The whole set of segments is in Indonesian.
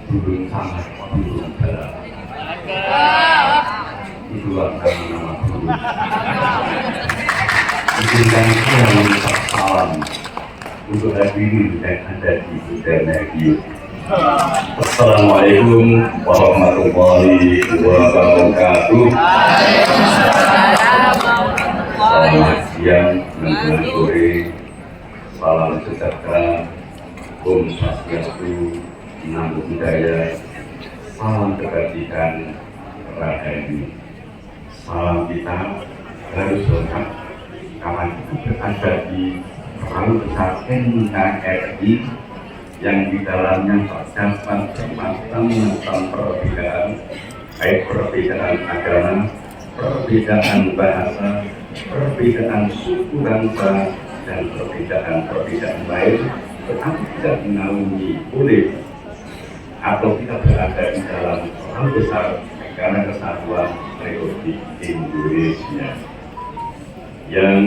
burung sangat burung dalam itulah kami nama burung izinkan saya mengucap salam untuk hadirin yang ada di Budaya. Assalamualaikum warahmatullahi wabarakatuh. Selamat siang, menjelang sore, salam sejahtera, Om Swastiastu, Namo Buddhaya, salam kebajikan rahayu. Salam kita harus lengkap karena kita berada di perahu besar NKRI yang di dalamnya terdapat bermacam-macam perbedaan, baik perbedaan agama, perbedaan bahasa, perbedaan suku bangsa, dan perbedaan lain, tetapi tidak dinaungi oleh atau kita berada di dalam perahu besar negara kesatuan Republik Indonesia. Yang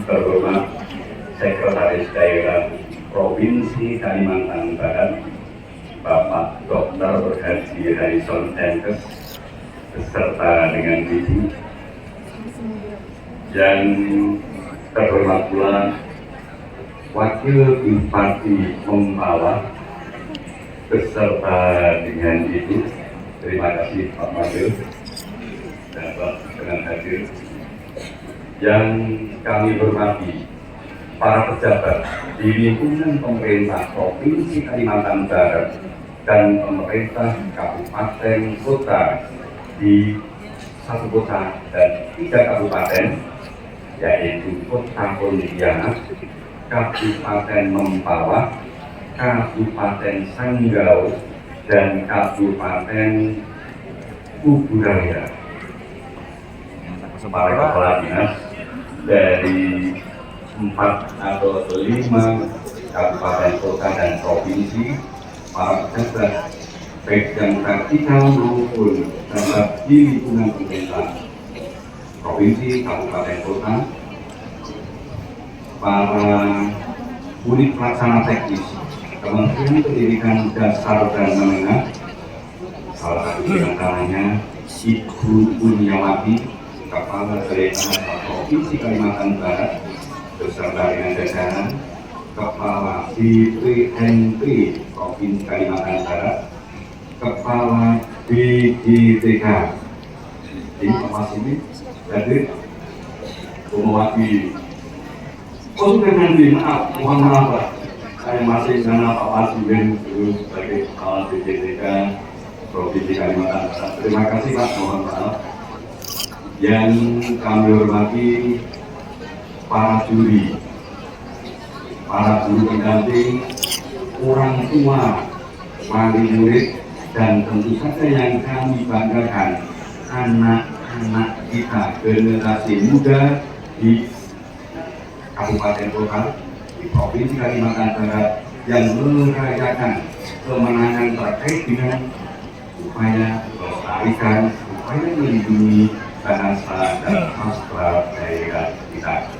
terhormat Sekretaris Daerah Provinsi Kalimantan Barat, Bapak Dr. Haji Harrison Enkes, beserta dengan Ibu. Yang terhormat pula Wakil Bupati Mempawah, beserta dengan Ibu. Terima kasih Pak Wakil dapat dengan hadir. Yang kami hormati para pejabat di lingkungan pemerintah Provinsi Kalimantan Barat dan pemerintah kabupaten kota di 1 kota dan 3 kabupaten, yaitu Kota Pontianak, Kabupaten Mempawah, Kabupaten Sanggau, dan Kabupaten Kuburaya. Para kepala dinas dari 4 atau 5 kabupaten kota dan provinsi, para pejabat baik yang vertikal maupun pejabat di lingkungan pemerintah provinsi, kabupaten kota, para unit pelaksana teknis Kementerian Pendidikan Dasar dan Menengah, salah satu di antaranya Ibu Kurniawati, Kepala Daerah Provinsi Kalimantan Barat, beserta dengan jajaran Kepala BPNP Provinsi Kalimantan Barat, Kepala BGTK. Ini Pak ini hadir, Bumawati. Oh sudah nanti, maaf, mohon maaf Pak. Saya masih karena Pak Wasibin dulu sebagai Kepala BGTK Provinsi Kalimantan Barat. Terima kasih Pak, mohon maaf. Yang kami hormati para juri, para guru pendamping, orang tua, wali murid, dan tentu saja yang kami banggakan, anak-anak kita, generasi muda di Kabupaten Kota, di Provinsi Kalimantan Barat yang merayakan kemenangan terkait dengan upaya melestarikan, upaya melindungi bahasa dan sastra daerah kita.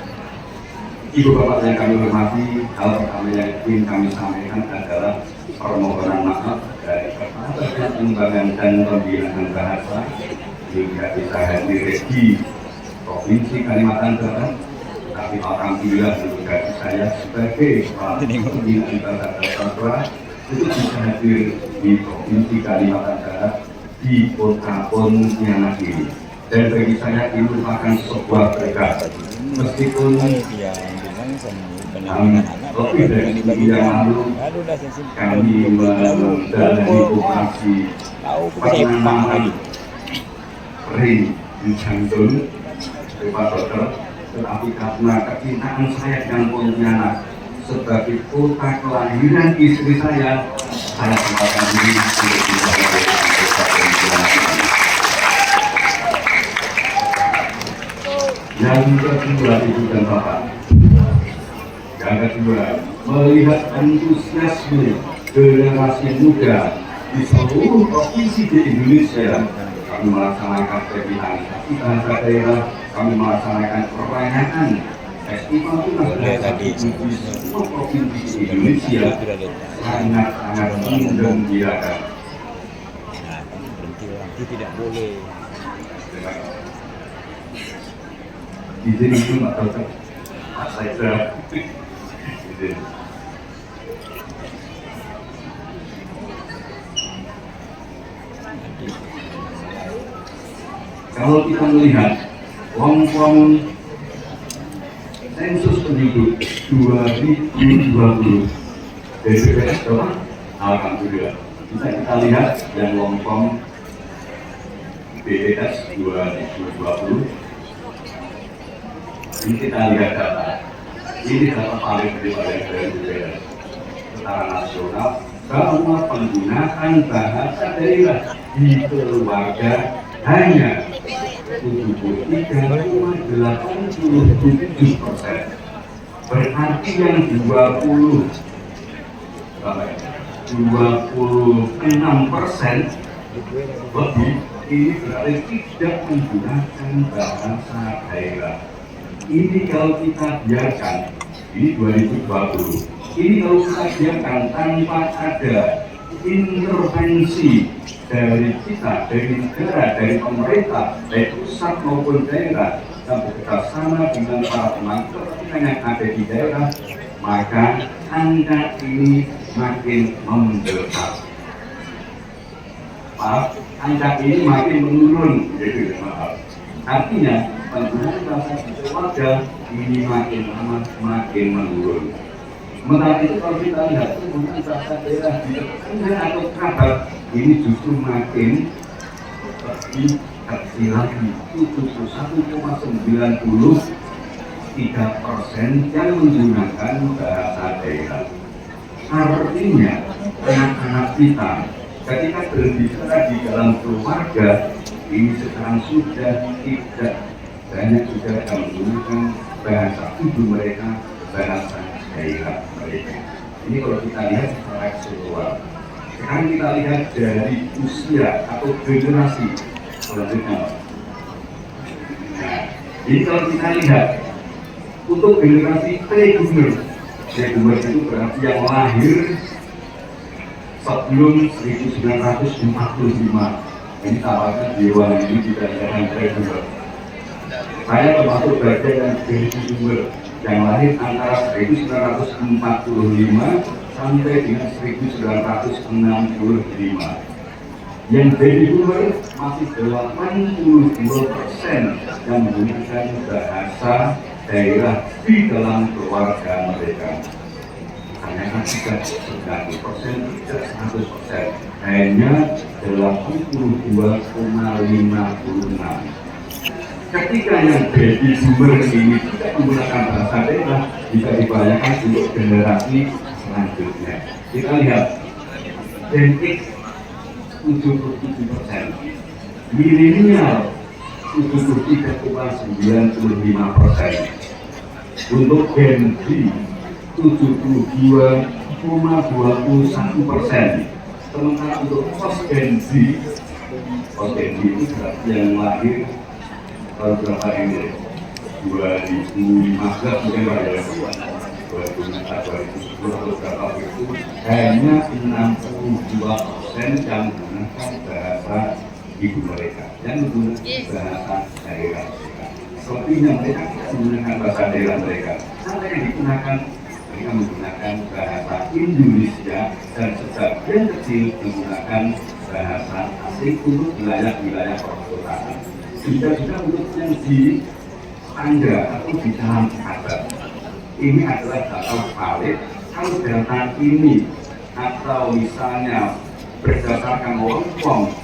Ibu bapak yang kami hormati, hal pertama yang ingin kami sampaikan adalah permohonan maaf dari Kepala Pengembangan dan Pembinaan Bahasa hingga bisa hadir di Provinsi Kalimantan Barat, tapi alhamdulillah juga saya sebagai Kepala Pembinaan Bahasa dan Sastra itu bisa hadir di Provinsi Kalimantan Barat di Kota Pontianak ini. Dan bagi saya ini merupakan sebuah berkah, meskipun lebih dari 2 yang lalu kami menjalani operasi penanganan ring di jantung Pak Dokter, tetapi karena kecintaan saya dengan Pontianak sebagai kota kelahiran istri saya sempatkan diri untuk bisa berada di kota Pontianak ini. Yang kedua, Ibu dan Bapak, yang kedua, melihat antusiasme generasi muda di seluruh provinsi di Indonesia, kami melaksanakan revitalisasi bahasa daerah, kami melaksanakan perayaan festival tunas bahasa di semua provinsi di Indonesia, sangat-sangat menggembirakan. Itu tidak boleh. Izin itu nggak cocok. Saya izin. Kalau kita melihat kelompok sensus penduduk 2020 dari BPS berapa? Alhamdulillah. Bisa kita lihat yang kelompok BPS 2020. Ini kita lihat data. Ini data paling dari BPS secara nasional bahwa penggunaan bahasa daerah di keluarga hanya 73,87%. Berarti yang 26% lebih ini berarti tidak menggunakan bahasa daerah. Ini kalau kita biarkan, ini 2020, ini kalau kita biarkan tanpa ada intervensi dari kita, dari negara, dari pemerintah, baik pusat maupun daerah, dan bekerjasama dengan para pemangku kepentingan yang ada di daerah, maka angka ini makin mendekat. Maaf, angka ini makin menurun. Maaf. Artinya penggunaan bahasa keluarga ini makin lama makin menurun. Sementara itu kalau kita lihat penggunaan bahasa daerah di tetangga atau kerabat ini justru makin lebih kecil lagi, 71,93% yang menggunakan bahasa daerah. Artinya anak-anak kita ketika berbicara di dalam keluarga ini sekarang sudah tidak banyak juga yang menggunakan bahasa ibu mereka, bahasa daerah mereka. Ini kalau kita lihat secara keseluruhan. Sekarang kita lihat dari usia atau generasi selanjutnya. Nah, ini kalau kita lihat untuk generasi pre-boomer, pre-boomer itu berarti yang lahir sebelum 1945. Ini tampaknya di ruangan ini tidak ada yang pre-boomer. Saya termasuk bagian yang pre-boomer yang lahir antara 1945 sampai dengan 1965. Yang baby boomer masih 82% yang menggunakan bahasa daerah di dalam keluarga mereka. Hanya tidak 90%, tidak 100%, hanya 82,56. Ketika yang baby boomer ini tidak menggunakan bahasa daerah, bisa dibayangkan untuk generasi selanjutnya. Kita lihat Gen X 77%, milenial 73,95%, untuk Gen Z 72,21%. Sementara untuk post Gen Z itu berarti yang lahir berapa ini? 2015 mungkin Pak ya, 2010 atau berapa itu hanya 62% yang menggunakan bahasa ibu mereka, yang menggunakan bahasa daerah mereka. Selebihnya mereka tidak menggunakan bahasa daerah mereka. Sampai yang digunakan mereka menggunakan bahasa Indonesia dan sebagian kecil menggunakan bahasa asing untuk wilayah-wilayah perkotaan. Juga untuk yang di tangga atau di dalam kerabat. Ini adalah data valid. Kalau data ini atau misalnya berdasarkan kelompok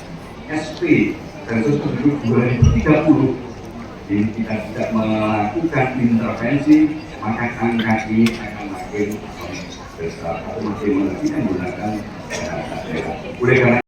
SP sensus penduduk 2030, ini kita tidak melakukan intervensi, maka angka ini akan makin besar atau makin menggunakan bahasa daerah. Oleh karena